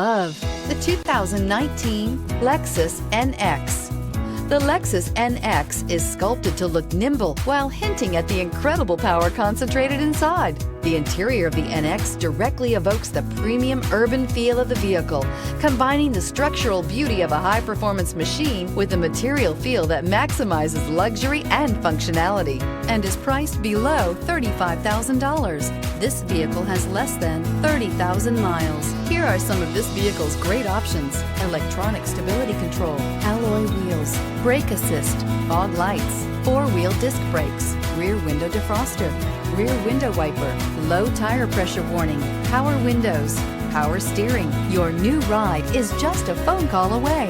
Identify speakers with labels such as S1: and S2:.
S1: Of the 2019 Lexus NX. The Lexus NX is sculpted to look nimble while hinting at the incredible power concentrated inside. The interior of the NX directly evokes the premium urban feel of the vehicle, combining the structural beauty of a high-performance machine with a material feel that maximizes luxury and functionality, and is priced below $35,000. This vehicle has less than 30,000 miles. Here are some of this vehicle's great options: electronic stability control, alloy wheels, brake assist, fog lights, four-wheel disc brakes, rear window defroster, rear window wiper, low tire pressure warning, power windows, power steering. Your new ride is just a phone call away.